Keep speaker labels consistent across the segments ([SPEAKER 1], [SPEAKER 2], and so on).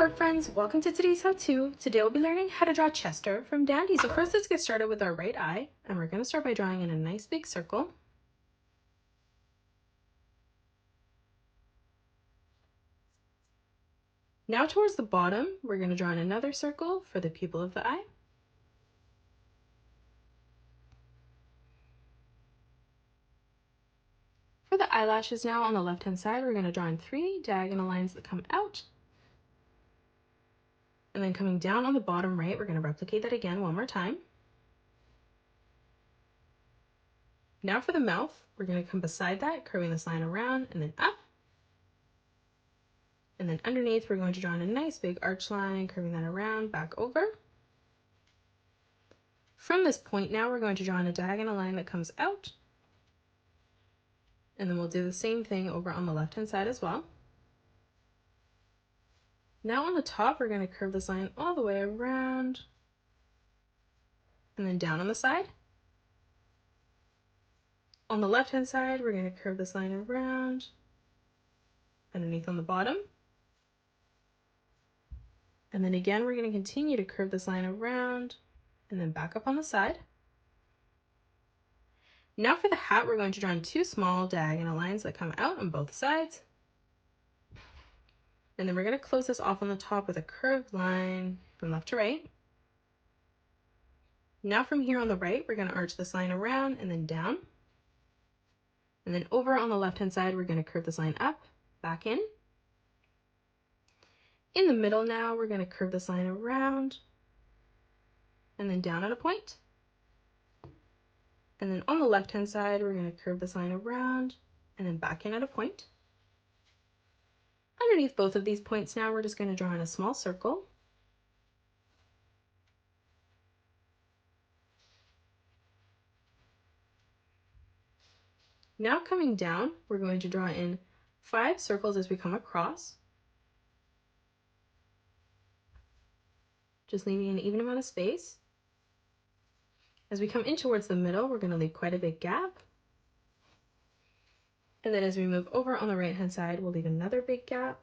[SPEAKER 1] Hello friends, welcome to today's how-to. Today we'll be learning how to draw Chester from Dandy. So first let's get started with our right eye, and we're going to start by drawing in a nice big circle. Now towards the bottom, we're going to draw in another circle for the pupil of the eye. For the eyelashes now on the left-hand side, we're going to draw in 3 diagonal lines that come out. And then coming down on the bottom right, we're going to replicate that again one more time. Now for the mouth, we're going to come beside that, curving this line around and then up. And then underneath, we're going to draw in a nice big arch line, curving that around, back over. From this point now, we're going to draw in a diagonal line that comes out. And then we'll do the same thing over on the left-hand side as well. Now on the top, we're going to curve this line all the way around and then down on the side. On the left-hand side, we're going to curve this line around, underneath on the bottom. And then again, we're going to continue to curve this line around and then back up on the side. Now for the hat, we're going to draw in 2 small diagonal lines that come out on both sides. And then we're going to close this off on the top with a curved line from left to right. Now from here on the right, we're going to arch this line around and then down. And then over on the left-hand side, we're going to curve this line up, back in. In the middle now, we're going to curve this line around and then down at a point. And then on the left-hand side, we're going to curve this line around and then back in at a point. Underneath both of these points now, we're just going to draw in a small circle. Now coming down, we're going to draw in 5 circles as we come across, just leaving an even amount of space. As we come in towards the middle, we're going to leave quite a big gap. And then as we move over on the right-hand side, we'll leave another big gap.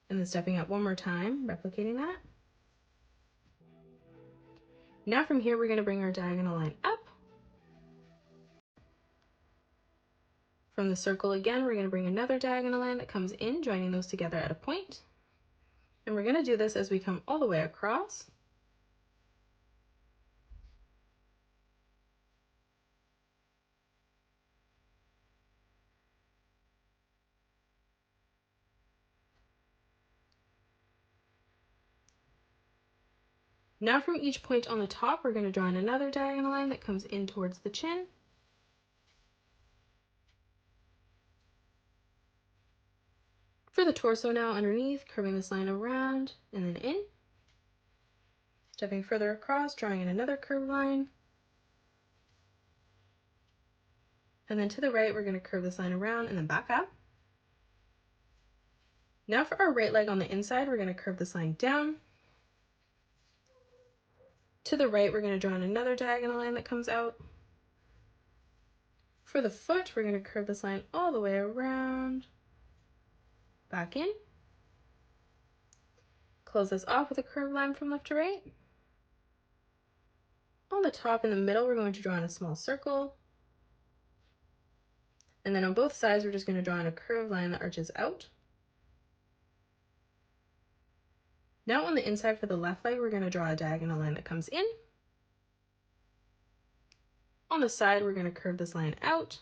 [SPEAKER 1] And then stepping up one more time, replicating that. Now from here, we're going to bring our diagonal line up. From the circle again, we're going to bring another diagonal line that comes in, joining those together at a point. And we're going to do this as we come all the way across. Now from each point on the top, we're going to draw in another diagonal line that comes in towards the chin. For the torso now underneath, curving this line around and then in. Stepping further across, drawing in another curved line. And then to the right, we're going to curve this line around and then back up. Now for our right leg on the inside, we're going to curve this line down. To the right, we're going to draw in another diagonal line that comes out. For the foot, we're going to curve this line all the way around, back in. Close this off with a curved line from left to right. On the top in the middle, we're going to draw in a small circle. And then on both sides, we're just going to draw in a curved line that arches out. Now on the inside for the left leg, we're going to draw a diagonal line that comes in. On the side, we're going to curve this line out.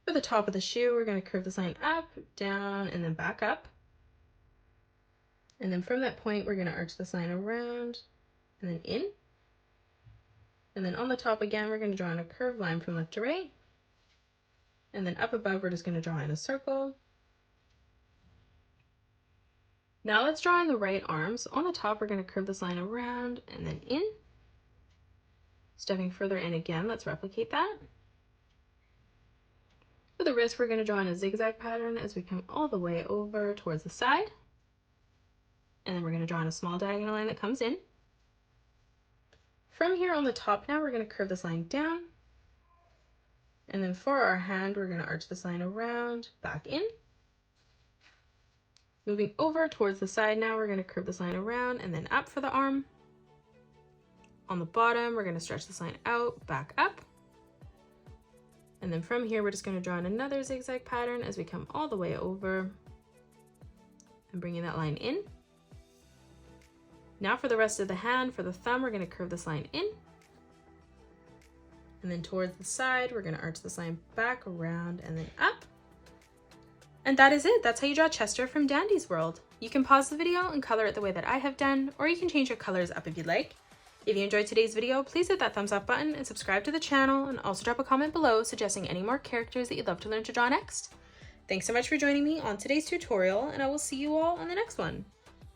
[SPEAKER 1] For the top of the shoe, we're going to curve this line up, down, and then back up. And then from that point, we're going to arch this line around and then in. And then on the top again, we're going to draw in a curved line from left to right. And then up above, we're just going to draw in a circle. Now let's draw in the right arm. So on the top, we're going to curve this line around and then in. Stepping further in again, let's replicate that. For the wrist, we're going to draw in a zigzag pattern as we come all the way over towards the side. And then we're going to draw in a small diagonal line that comes in. From here on the top now, we're going to curve this line down. And then for our hand, we're going to arch this line around, back in. Moving over towards the side now, we're going to curve this line around and then up for the arm. On the bottom, we're going to stretch this line out, back up. And then from here, we're just going to draw in another zigzag pattern as we come all the way over and bringing that line in. Now for the rest of the hand, for the thumb, we're going to curve this line in. And then towards the side, we're going to arch this line back around and then up. And that is it. That's how you draw Chester from Dandy's World. You can pause the video and color it the way that I have done, or you can change your colors up if you'd like. If you enjoyed today's video, please hit that thumbs up button and subscribe to the channel, and also drop a comment below suggesting any more characters that you'd love to learn to draw next. Thanks so much for joining me on today's tutorial, and I will see you all on the next one.